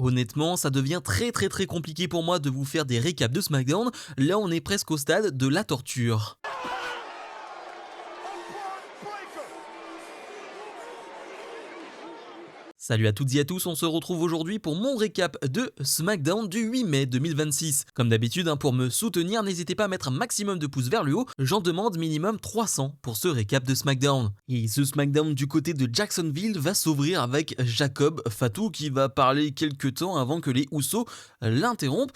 Honnêtement, ça devient très compliqué pour moi de vous faire des récaps de SmackDown. Là, on est presque au stade de la torture. Salut à toutes et à tous, on se retrouve aujourd'hui pour mon récap de SmackDown du 8 mai 2026. Comme d'habitude, pour me soutenir, n'hésitez pas à mettre un maximum de pouces vers le haut, j'en demande minimum 300 pour ce récap de SmackDown. Et ce SmackDown du côté de Jacksonville va s'ouvrir avec Jacob Fatu qui va parler quelques temps avant que les Usos l'interrompent.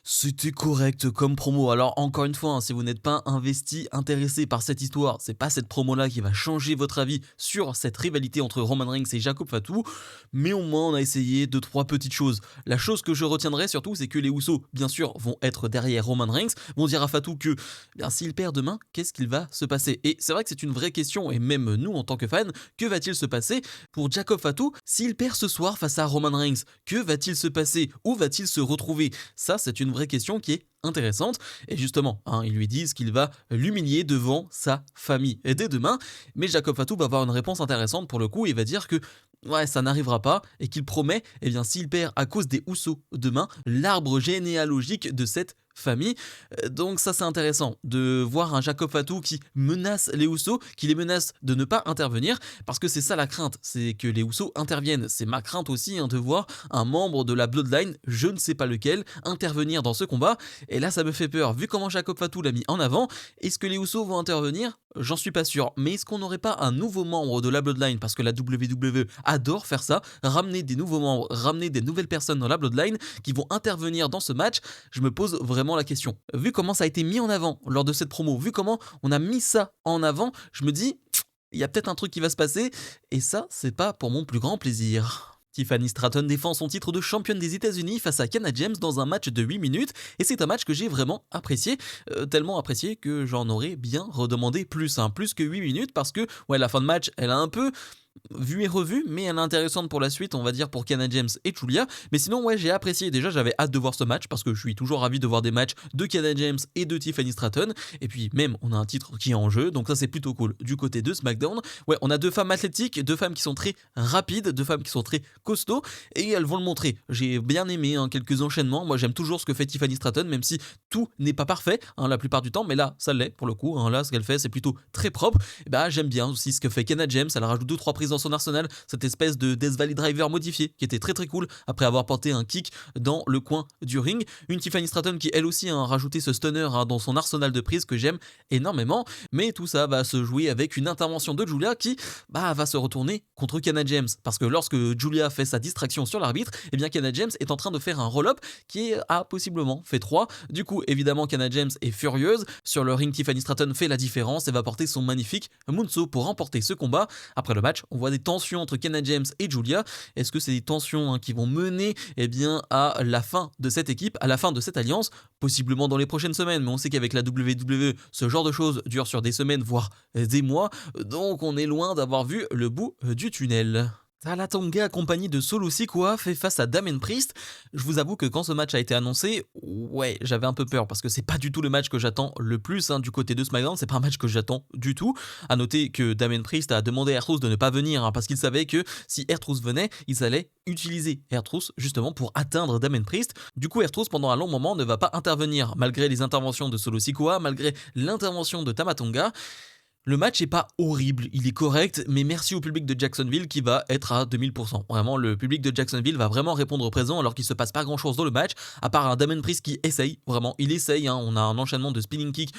C'était correct comme promo. Alors encore une fois, si vous n'êtes pas intéressé par cette histoire, c'est pas cette promo là qui va changer votre avis sur cette rivalité entre Roman Reigns et Jacob Fatu, mais au moins on a essayé 2-3 petites choses. La chose que je retiendrai surtout, c'est que les Usos, bien sûr, vont être derrière Roman Reigns, vont dire à Fatu que s'il perd demain, qu'est-ce qu'il va se passer? Et c'est vrai que c'est une vraie question, et même nous en tant que fans, que va-t-il se passer pour Jacob Fatu s'il perd ce soir face à Roman Reigns? Que va-t-il se passer? Où va-t-il se retrouver? Ça, c'est une vraie question qui est intéressante, et justement, ils lui disent qu'il va l'humilier devant sa famille et dès demain, mais Jacob Fatu va avoir une réponse intéressante pour le coup, il va dire que ça n'arrivera pas, et qu'il promet, s'il perd à cause des Usos demain, l'arbre généalogique de cette famille. Donc ça c'est intéressant de voir un Jacob Fatu qui menace les Usos, qui les menace de ne pas intervenir, parce que c'est ça la crainte, c'est que les Usos interviennent. C'est ma crainte aussi de voir un membre de la Bloodline, je ne sais pas lequel, intervenir dans ce combat, et là ça me fait peur, vu comment Jacob Fatu l'a mis en avant. Est-ce que les Usos vont intervenir? J'en suis pas sûr, mais est-ce qu'on n'aurait pas un nouveau membre de la Bloodline, parce que la WWE adore faire ça, ramener des nouveaux membres, ramener des nouvelles personnes dans la Bloodline qui vont intervenir dans ce match? Je me pose vraiment la question. Vu comment ça a été mis en avant lors de cette promo, vu comment on a mis ça en avant, je me dis, il y a peut-être un truc qui va se passer, et ça, c'est pas pour mon plus grand plaisir. Tiffany Stratton défend son titre de championne des États-Unis face à Kiana James dans un match de 8 minutes, et c'est un match que j'ai vraiment apprécié, tellement apprécié que j'en aurais bien redemandé plus, plus que 8 minutes, parce que la fin de match, elle a un peu vue et revue, mais elle est intéressante pour la suite, on va dire, pour Kiana James et Julia. Mais sinon, j'ai apprécié. Déjà, j'avais hâte de voir ce match, parce que je suis toujours ravi de voir des matchs de Kiana James et de Tiffany Stratton. Et puis, même, on a un titre qui est en jeu, donc ça, c'est plutôt cool. Du côté de SmackDown, on a deux femmes athlétiques, deux femmes qui sont très rapides, deux femmes qui sont très costauds, et elles vont le montrer. J'ai bien aimé quelques enchaînements. Moi, j'aime toujours ce que fait Tiffany Stratton, même si tout n'est pas parfait, la plupart du temps, mais là, ça l'est, pour le coup. Là, ce qu'elle fait, c'est plutôt très propre. Et j'aime bien aussi ce que fait Kiana James. Elle rajoute 2-3 prises dans son arsenal, cette espèce de Death Valley Driver modifié qui était très cool après avoir porté un kick dans le coin du ring. Une Tiffany Stratton qui elle aussi a rajouté ce stunner dans son arsenal de prises que j'aime énormément, mais tout ça va se jouer avec une intervention de Julia qui va se retourner contre Kiana James, parce que lorsque Julia fait sa distraction sur l'arbitre, Kiana James est en train de faire un roll-up qui a possiblement fait 3. Du coup évidemment Kiana James est furieuse. Sur le ring, Tiffany Stratton fait la différence et va porter son magnifique Moonsault pour remporter ce combat. Après le match, on voit des tensions entre Kiana James et Julia. Est-ce que c'est des tensions qui vont mener à la fin de cette équipe, à la fin de cette alliance? Possiblement dans les prochaines semaines, mais on sait qu'avec la WWE, ce genre de choses dure sur des semaines, voire des mois, donc on est loin d'avoir vu le bout du tunnel. Tama Tonga accompagné de Solo Sikoa fait face à Damien Priest. Je vous avoue que quand ce match a été annoncé, j'avais un peu peur, parce que c'est pas du tout le match que j'attends le plus du côté de SmackDown, c'est pas un match que j'attends du tout. À noter que Damien Priest a demandé à R-Truth de ne pas venir, parce qu'il savait que si R-Truth venait, ils allaient utiliser R-Truth justement pour atteindre Damien Priest. Du coup, R-Truth pendant un long moment ne va pas intervenir, malgré les interventions de Solo Sikoa, malgré l'intervention de Tama Tonga. Le match est pas horrible, il est correct, mais merci au public de Jacksonville qui va être à 2000%. Vraiment, le public de Jacksonville va vraiment répondre présent alors qu'il se passe pas grand chose dans le match, à part un Damien Priest qui essaye, vraiment, il essaye, on a un enchaînement de spinning kick,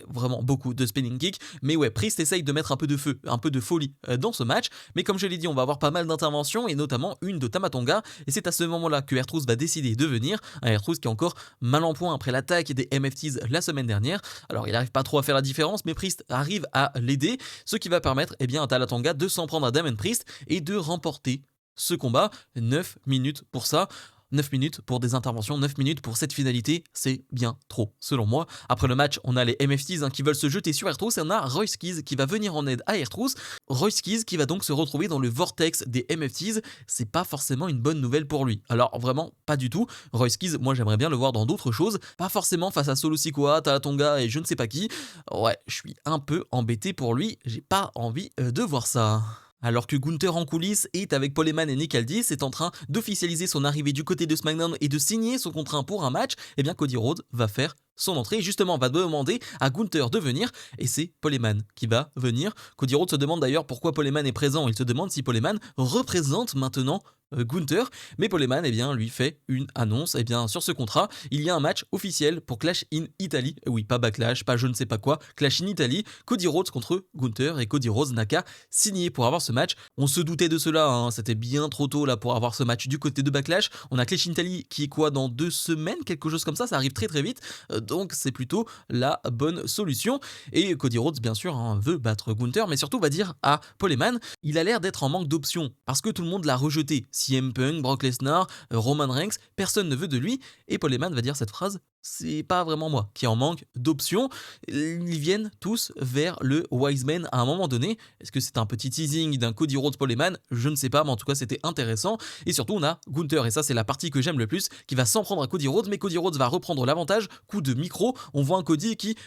vraiment beaucoup de spinning kick, mais Priest essaye de mettre un peu de feu, un peu de folie dans ce match, mais comme je l'ai dit, on va avoir pas mal d'interventions, et notamment une de Tama Tonga, et c'est à ce moment-là que R-Truth va décider de venir, un R-Truth qui est encore mal en point après l'attaque des MFTs la semaine dernière. Alors il n'arrive pas trop à faire la différence, mais Priest arrive à l'aider, ce qui va permettre à Tama Tonga de s'en prendre à Damien Priest et de remporter ce combat. 9 minutes pour ça. 9 minutes pour des interventions, 9 minutes pour cette finalité, c'est bien trop, selon moi. Après le match, on a les MFTs qui veulent se jeter sur R-Truth, et on a Royce Keys qui va venir en aide à R-Truth. Royce Keys qui va donc se retrouver dans le vortex des MFTs, c'est pas forcément une bonne nouvelle pour lui. Alors vraiment, pas du tout. Royce Keys, moi j'aimerais bien le voir dans d'autres choses, pas forcément face à Solo Sikoa, Tama Tonga et je ne sais pas qui. Je suis un peu embêté pour lui, j'ai pas envie de voir ça. Alors que Gunther en coulisses est avec Paul Heyman et Nick Aldis est en train d'officialiser son arrivée du côté de SmackDown et de signer son contrat pour un match, eh bien Cody Rhodes va faire son entrée et justement va demander à Gunther de venir et c'est Paul Heyman qui va venir. Cody Rhodes se demande d'ailleurs pourquoi Paul Heyman est présent, il se demande si Paul Heyman représente maintenant Gunther, mais Paul Heyman eh bien, lui fait une annonce, eh bien, sur ce contrat, il y a un match officiel pour Clash in Italy, oui pas Backlash, pas je ne sais pas quoi, Clash in Italy, Cody Rhodes contre Gunther et Cody Rhodes n'a qu'à signer pour avoir ce match. On se doutait de cela, hein, c'était bien trop tôt là pour avoir ce match du côté de Backlash. On a Clash in Italy qui est quoi dans 2 semaines, quelque chose comme ça arrive très très vite, donc c'est plutôt la bonne solution. Et Cody Rhodes bien sûr hein, veut battre Gunther, mais surtout va dire à Paul Heyman, il a l'air d'être en manque d'options parce que tout le monde l'a rejeté. CM Punk, Brock Lesnar, Roman Reigns, personne ne veut de lui. Et Paul Heyman va dire cette phrase, c'est pas vraiment moi qui en manque d'options. Ils viennent tous vers le Wise Man à un moment donné. Est-ce que c'est un petit teasing d'un Cody Rhodes Paul Heyman? Je ne sais pas, mais en tout cas c'était intéressant. Et surtout on a Gunther, et ça c'est la partie que j'aime le plus, qui va s'en prendre à Cody Rhodes, mais Cody Rhodes va reprendre l'avantage, coup de micro. On voit un Cody qui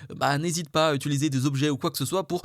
n'hésite pas à utiliser des objets ou quoi que ce soit pour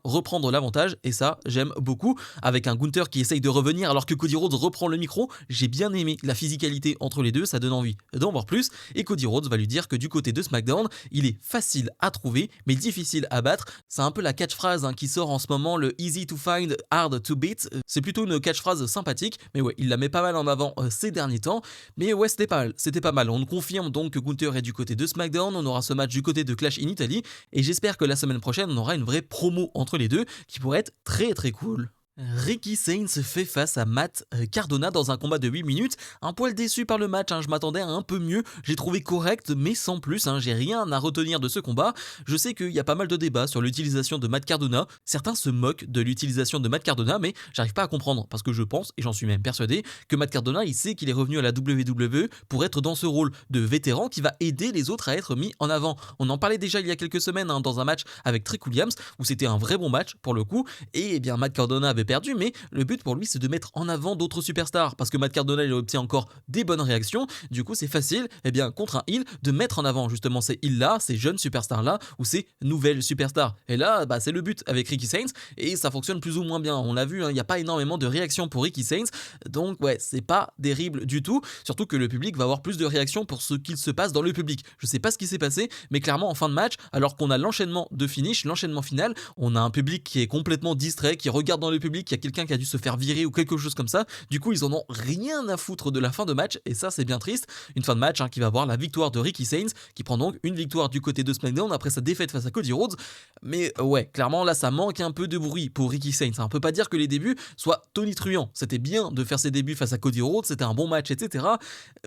reprendre l'avantage, et ça j'aime beaucoup. Avec un Gunther qui essaye de revenir alors que Cody Rhodes reprend le micro, j'ai bien aimé la physicalité entre les deux, ça donne envie d'en voir plus. Et Cody Rhodes va lui dire que du côté de SmackDown, il est facile à trouver mais difficile à battre. C'est un peu la catchphrase qui sort en ce moment, le easy to find, hard to beat. C'est plutôt une catchphrase sympathique, mais ouais, il la met pas mal en avant ces derniers temps. Mais ouais, c'était pas mal. On confirme donc que Gunther est du côté de SmackDown, on aura ce match du côté de Clash in Italy, et j'espère que la semaine prochaine, on aura une vraie promo entre les deux qui pourrait être très très cool. Ricky Sainz fait face à Matt Cardona dans un combat de 8 minutes. Un poil déçu par le match, je m'attendais à un peu mieux. J'ai trouvé correct, mais sans plus. J'ai rien à retenir de ce combat. Je sais qu'il y a pas mal de débats sur l'utilisation de Matt Cardona. Certains se moquent de l'utilisation de Matt Cardona, mais j'arrive pas à comprendre parce que je pense, et j'en suis même persuadé, que Matt Cardona, il sait qu'il est revenu à la WWE pour être dans ce rôle de vétéran qui va aider les autres à être mis en avant. On en parlait déjà il y a quelques semaines dans un match avec Trick Williams où c'était un vrai bon match pour le coup. Et bien Matt Cardona avait perdu, mais le but pour lui c'est de mettre en avant d'autres superstars parce que Matt Cardona il obtient encore des bonnes réactions. Du coup c'est facile contre un heel de mettre en avant justement ces heels là, ces jeunes superstars là ou ces nouvelles superstars. Et là c'est le but avec Ricky Sainz et ça fonctionne plus ou moins bien. On l'a vu, il n'y a pas énormément de réactions pour Ricky Sainz, donc ouais c'est pas terrible du tout, surtout que le public va avoir plus de réactions pour ce qu'il se passe dans le public. Je sais pas ce qui s'est passé, mais clairement en fin de match, alors qu'on a l'enchaînement de finish, l'enchaînement final, on a un public qui est complètement distrait, qui regarde dans le public, il y a quelqu'un qui a dû se faire virer ou quelque chose comme ça. Du coup ils en ont rien à foutre de la fin de match et ça c'est bien triste. Une fin de match qui va voir la victoire de Ricky Sainz qui prend donc une victoire du côté de SmackDown après sa défaite face à Cody Rhodes. Mais ouais clairement là ça manque un peu de bruit pour Ricky Sainz. On peut pas dire que les débuts soient tonitruants. C'était bien de faire ses débuts face à Cody Rhodes, c'était un bon match etc.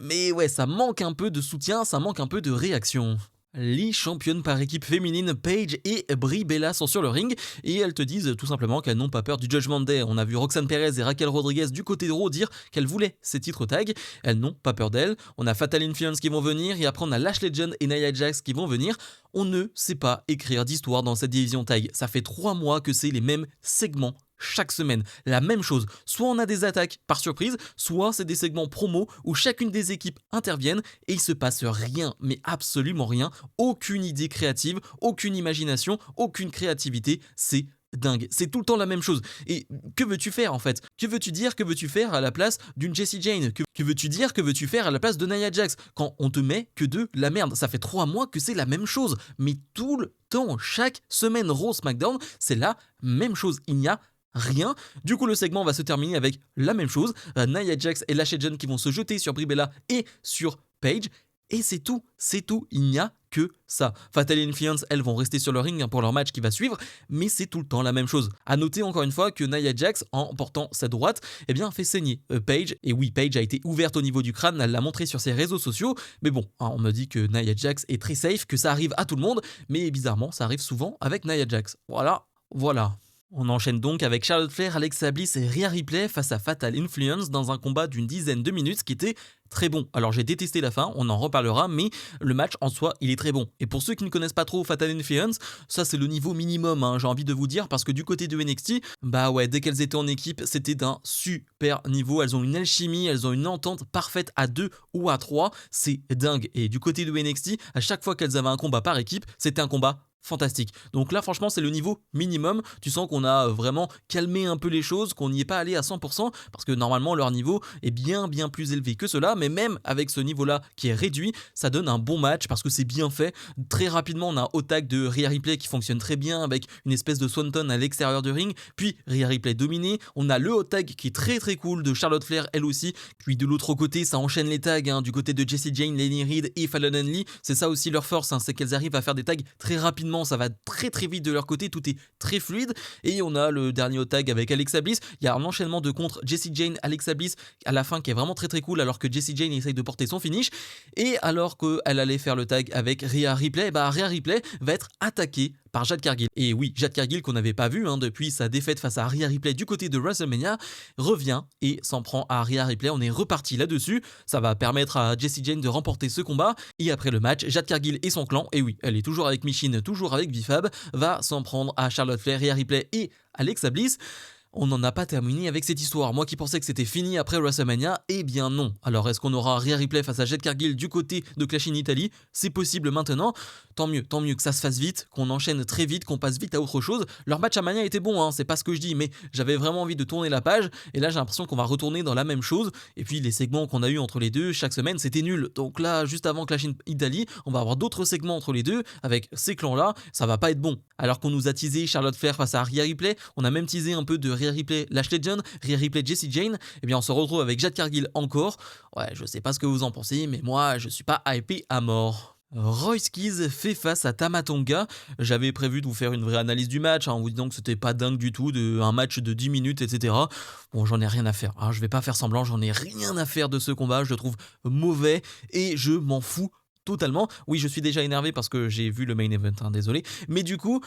Mais ouais ça manque un peu de soutien, ça manque un peu de réaction. Les championnes par équipe féminine Paige et Brie Bella sont sur le ring et elles te disent tout simplement qu'elles n'ont pas peur du Judgment Day. On a vu Roxanne Perez et Raquel Rodriguez du côté de Raw dire qu'elles voulaient ces titres tag. Elles n'ont pas peur d'elles. On a Fatal Influence qui vont venir et après on a Lash Legend et Nia Jax qui vont venir. On ne sait pas écrire d'histoire dans cette division tag. Ça fait 3 mois que c'est les mêmes segments chaque semaine, la même chose. Soit on a des attaques par surprise, soit c'est des segments promo où chacune des équipes interviennent et il se passe rien, mais absolument rien. Aucune idée créative, aucune imagination, aucune créativité. C'est dingue, c'est tout le temps la même chose. Et que veux-tu faire en fait? Que veux-tu dire? Que veux-tu faire à la place d'une Jessie Jane? Que veux-tu dire? Que veux-tu faire à la place de Nia Jax? Quand on te met que de la merde. Ça fait 3 mois que c'est la même chose. Mais tout le temps, chaque semaine Raw SmackDown, c'est la même chose. Il n'y a rien. Du coup, le segment va se terminer avec la même chose. Nia Jax et Lash Legend qui vont se jeter sur Brie Bella et sur Paige. Et c'est tout. Il n'y a que ça. Fatal Influence, elles vont rester sur le ring pour leur match qui va suivre, mais c'est tout le temps la même chose. À noter encore une fois que Nia Jax, en portant sa droite, fait saigner Paige. Et oui, Paige a été ouverte au niveau du crâne, elle l'a montré sur ses réseaux sociaux. Mais bon, on me dit que Nia Jax est très safe, que ça arrive à tout le monde, mais bizarrement, ça arrive souvent avec Nia Jax. Voilà. On enchaîne donc avec Charlotte Flair, Alexa Bliss et Rhea Ripley face à Fatal Influence dans un combat d'une dizaine de minutes qui était très bon. Alors j'ai détesté la fin, on en reparlera, mais le match en soi, il est très bon. Et pour ceux qui ne connaissent pas trop Fatal Influence, ça c'est le niveau minimum, j'ai envie de vous dire, parce que du côté de NXT, dès qu'elles étaient en équipe, c'était d'un super niveau. Elles ont une alchimie, elles ont une entente parfaite à 2 ou à 3, c'est dingue. Et du côté de NXT, à chaque fois qu'elles avaient un combat par équipe, c'était un combat fantastique. Donc là, franchement, c'est le niveau minimum. Tu sens qu'on a vraiment calmé un peu les choses, qu'on n'y est pas allé à 100%, parce que normalement, leur niveau est bien plus élevé que cela, mais même avec ce niveau-là qui est réduit, ça donne un bon match, parce que c'est bien fait. Très rapidement, on a un hot tag de Rhea Ripley qui fonctionne très bien, avec une espèce de swanton à l'extérieur du ring, puis Rhea Ripley dominé. On a le hot tag qui est très cool de Charlotte Flair, elle aussi. Puis de l'autre côté, ça enchaîne les tags, hein, du côté de Jessie Jane, Lenny Reed et Fallon Henley. C'est ça aussi leur force, hein, c'est qu'elles arrivent à faire des tags très rapidement. Ça va très vite de leur côté, tout est très fluide. Et on a le dernier hot tag avec Alexa Bliss. Il y a un enchaînement de contre Jessie Jane, Alexa Bliss à la fin qui est vraiment très cool, alors que Jessie Jane essaye de porter son finish. Et alors qu'elle allait faire le tag avec Rhea Ripley, Rhea Ripley va être attaquée par Jade Cargill. Et oui, Jade Cargill qu'on n'avait pas vu depuis sa défaite face à Rhea Ripley du côté de WrestleMania, revient et s'en prend à Rhea Ripley. On est reparti là-dessus. Ça va permettre à Jessie Jane de remporter ce combat. Et après le match, Jade Cargill et son clan, et oui, elle est toujours avec Michin, toujours avec Bifab, va s'en prendre à Charlotte Flair, Rhea Ripley et Alexa Bliss. On n'en a pas terminé avec cette histoire. Moi qui pensais que c'était fini après WrestleMania, eh bien non. Alors est-ce qu'on aura Rhea Ripley face à Jade Cargill du côté de Clash in Italy? C'est possible maintenant. Tant mieux que ça se fasse vite, qu'on enchaîne très vite, qu'on passe vite à autre chose. Leur match à Mania était bon, hein, c'est pas ce que je dis, mais j'avais vraiment envie de tourner la page. Et là j'ai l'impression qu'on va retourner dans la même chose. Et puis les segments qu'on a eu entre les deux chaque semaine, c'était nul. Donc là, juste avant Clash in Italy, on va avoir d'autres segments entre les deux avec ces clans-là. Ça va pas être bon. Alors qu'on nous a teasé Charlotte Flair face à Rhea Ripley, on a même teasé un peu de Rhea Ripley Lash Legend, Rhea Ripley Jessie Jane, et bien on se retrouve avec Jade Cargill encore. Ouais, je sais pas ce que vous en pensez, mais moi je suis pas hypé à mort. Royce Keys fait face à Tama Tonga. J'avais prévu de vous faire une vraie analyse du match, en vous disant que c'était pas dingue du tout, un match de 10 minutes, etc. Bon, j'en ai rien à faire, hein, je vais pas faire semblant, j'en ai rien à faire de ce combat, je le trouve mauvais et je m'en fous totalement. Oui, je suis déjà énervé parce que j'ai vu le main event, hein, désolé. Mais du coup,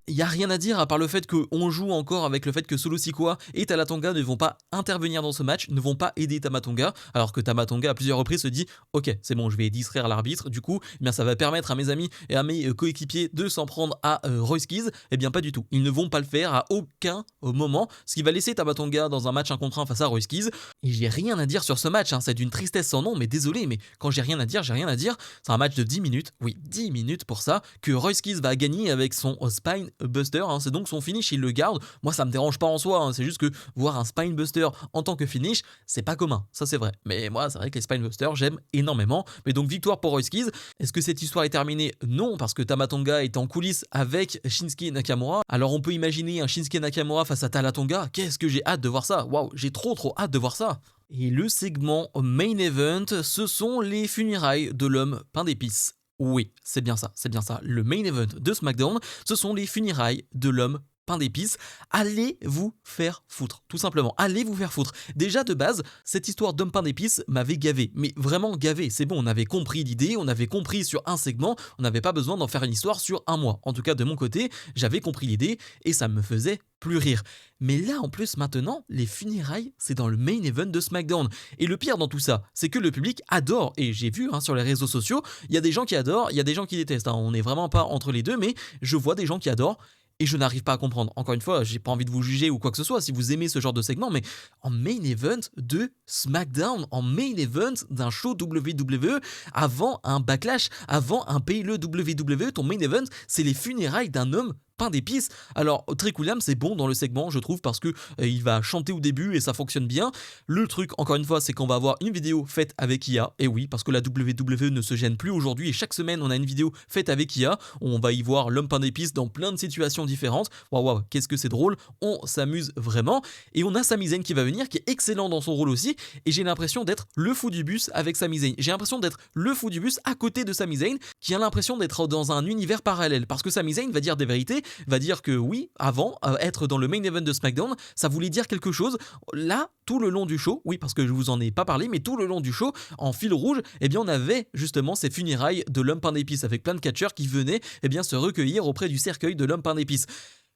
il n'y a rien à dire à part le fait qu'on joue encore avec le fait que Solo Sikoa et Tama Tonga ne vont pas intervenir dans ce match, ne vont pas aider Tama Tonga, alors que Tama Tonga à plusieurs reprises se dit ok, c'est bon, je vais distraire l'arbitre, du coup eh bien, ça va permettre à mes amis et à mes coéquipiers de s'en prendre à Royce Keys. Eh bien pas du tout, ils ne vont pas le faire à aucun moment, ce qui va laisser Tama Tonga dans un match 1 contre 1 face à Royce Keys. Et j'ai rien à dire sur ce match, hein, c'est d'une tristesse sans nom, mais désolé, mais quand j'ai rien à dire, j'ai rien à dire. C'est un match de 10 minutes, oui 10 minutes pour ça, que Royce Keys va gagner avec son Spine Buster, hein, c'est donc son finish, il le garde. Moi ça me dérange pas en soi, hein, c'est juste que voir un Spine Buster en tant que finish, c'est pas commun, ça c'est vrai. Mais moi c'est vrai que les Spine Busters j'aime énormément. Mais donc victoire pour Royce Keys. Est-ce que cette histoire est terminée? Non, parce que Tama Tonga est en coulisses avec Shinsuke Nakamura. Alors on peut imaginer un Shinsuke Nakamura face à Tama Tonga. Qu'est-ce que j'ai hâte de voir ça. Waouh, j'ai trop hâte de voir ça. Et le segment main event, ce sont les funérailles de l'homme pain d'épices. Oui, c'est bien ça. Le main event de SmackDown, ce sont les funérailles de l'homme pain d'épices. Allez vous faire foutre, tout simplement. Allez vous faire foutre. Déjà de base, cette histoire d'homme pain d'épices m'avait gavé, mais vraiment gavé. C'est bon, on avait compris l'idée, on avait compris sur un segment, on n'avait pas besoin d'en faire une histoire sur un mois. En tout cas, de mon côté, j'avais compris l'idée et ça me faisait plus rire. Mais là, en plus, maintenant, les funérailles, c'est dans le main event de SmackDown. Et le pire dans tout ça, c'est que le public adore. Et j'ai vu sur les réseaux sociaux, il y a des gens qui adorent, il y a des gens qui détestent. On n'est vraiment pas entre les deux, mais je vois des gens qui adorent. Et je n'arrive pas à comprendre. Encore une fois, j'ai pas envie de vous juger ou quoi que ce soit si vous aimez ce genre de segment, mais en main event de SmackDown, en main event d'un show WWE, avant un Backlash, avant un Pay-le WWE, ton main event, c'est les funérailles d'un homme pain d'épices. Alors Trick Williams c'est bon dans le segment, je trouve, parce que il va chanter au début et ça fonctionne bien. Le truc, encore une fois, c'est qu'on va avoir une vidéo faite avec IA. Et oui, parce que la WWE ne se gêne plus aujourd'hui et chaque semaine on a une vidéo faite avec IA. On va y voir l'homme pain d'épices dans plein de situations différentes. Waouh, qu'est-ce que c'est drôle, on s'amuse vraiment. Et on a Sami Zayn qui va venir, qui est excellent dans son rôle aussi. Et j'ai l'impression d'être le fou du bus avec Sami Zayn. J'ai l'impression d'être le fou du bus à côté de Sami Zayn, qui a l'impression d'être dans un univers parallèle. Parce que Sami Zayn va dire des vérités, va dire que oui, avant, être dans le main event de SmackDown, ça voulait dire quelque chose. Là, tout le long du show, oui, parce que je vous en ai pas parlé, mais tout le long du show, en fil rouge, eh bien, on avait justement ces funérailles de l'homme pain d'épices avec plein de catcheurs qui venaient, eh bien, se recueillir auprès du cercueil de l'homme pain d'épices.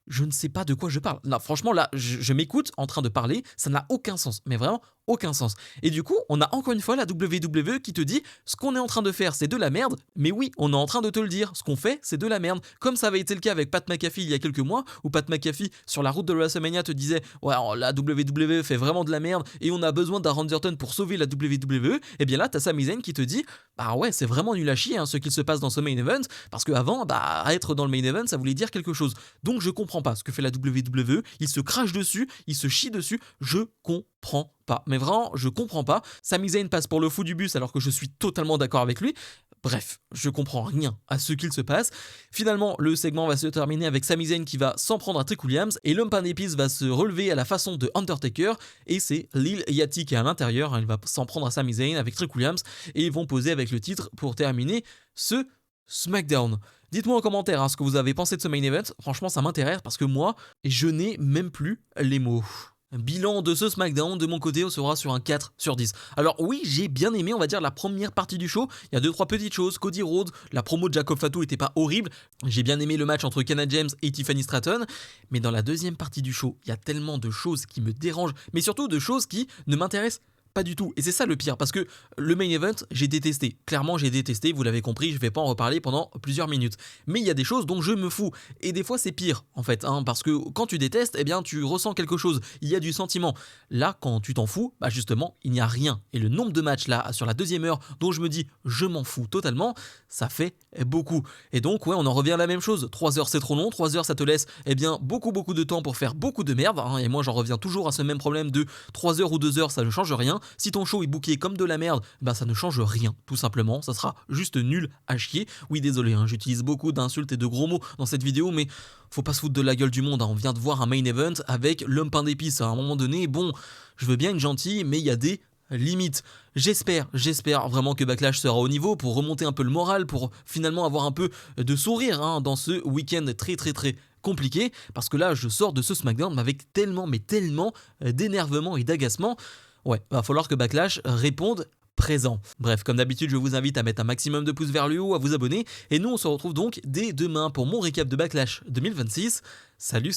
Je ne sais pas de quoi je parle. Non, franchement, là, je m'écoute en train de parler, ça n'a aucun sens, mais vraiment aucun sens. Et du coup, on a encore une fois la WWE qui te dit ce qu'on est en train de faire, c'est de la merde. Mais oui, on est en train de te le dire. Ce qu'on fait, c'est de la merde. Comme ça avait été le cas avec Pat McAfee il y a quelques mois, où Pat McAfee, sur la route de WrestleMania, te disait ouais, alors, la WWE fait vraiment de la merde et on a besoin d'un Randy Orton pour sauver la WWE. Et bien là, t'as Sami Zayn qui te dit bah ouais, c'est vraiment nul à chier ce qu'il se passe dans ce main event, parce qu'avant, bah, être dans le main event, ça voulait dire quelque chose. Donc je comprends pas ce que fait la WWE. Il se crache dessus, il se chie dessus. Je comprends pas. Mais vraiment, je comprends pas. Sami Zayn passe pour le fou du bus alors que je suis totalement d'accord avec lui. Bref, je comprends rien à ce qu'il se passe. Finalement, le segment va se terminer avec Sami Zayn qui va s'en prendre à Trick Williams et l'homme pain d'épices va se relever à la façon de Undertaker et c'est Lil Yachty qui est à l'intérieur. Il va s'en prendre à Sami Zayn avec Trick Williams et ils vont poser avec le titre pour terminer ce SmackDown. Dites-moi en commentaire ce que vous avez pensé de ce main event. Franchement, ça m'intéresse parce que moi, je n'ai même plus les mots. Bilan de ce SmackDown, de mon côté, on sera sur un 4 sur 10. Alors oui, j'ai bien aimé, on va dire, la première partie du show. Il y a 2-3 petites choses. Cody Rhodes, la promo de Jacob Fatu était pas horrible. J'ai bien aimé le match entre Kiana James et Tiffany Stratton. Mais dans la deuxième partie du show, il y a tellement de choses qui me dérangent, mais surtout de choses qui ne m'intéressent pas du tout. Et c'est ça le pire, parce que le main event, j'ai détesté. Clairement, j'ai détesté, vous l'avez compris, je vais pas en reparler pendant plusieurs minutes. Mais il y a des choses dont je me fous. Et des fois, c'est pire, en fait, parce que quand tu détestes, eh bien, tu ressens quelque chose. Il y a du sentiment. Là, quand tu t'en fous, bah justement, il n'y a rien. Et le nombre de matchs, là, sur la deuxième heure, dont je me dis, je m'en fous totalement, ça fait beaucoup. Et donc, ouais, on en revient à la même chose. 3 heures, c'est trop long. 3 heures, ça te laisse, eh bien, beaucoup de temps pour faire beaucoup de merde. Et moi, j'en reviens toujours à ce même problème de 3 heures ou 2 heures, ça ne change rien. Si ton show est booké comme de la merde, bah ça ne change rien, tout simplement. Ça sera juste nul à chier. Oui, désolé, j'utilise beaucoup d'insultes et de gros mots dans cette vidéo, mais faut pas se foutre de la gueule du monde. On vient de voir un main event avec l'homme pain d'épices. À un moment donné, bon, je veux bien être gentil, mais il y a des limites. J'espère vraiment que Backlash sera au niveau pour remonter un peu le moral, pour finalement avoir un peu de sourire dans ce week-end très compliqué, parce que là, je sors de ce SmackDown avec tellement d'énervement et d'agacement. Ouais, va falloir que Backlash réponde présent. Bref, comme d'habitude, je vous invite à mettre un maximum de pouces vers le haut, à vous abonner, et nous on se retrouve donc dès demain pour mon récap de Backlash 2026. Salut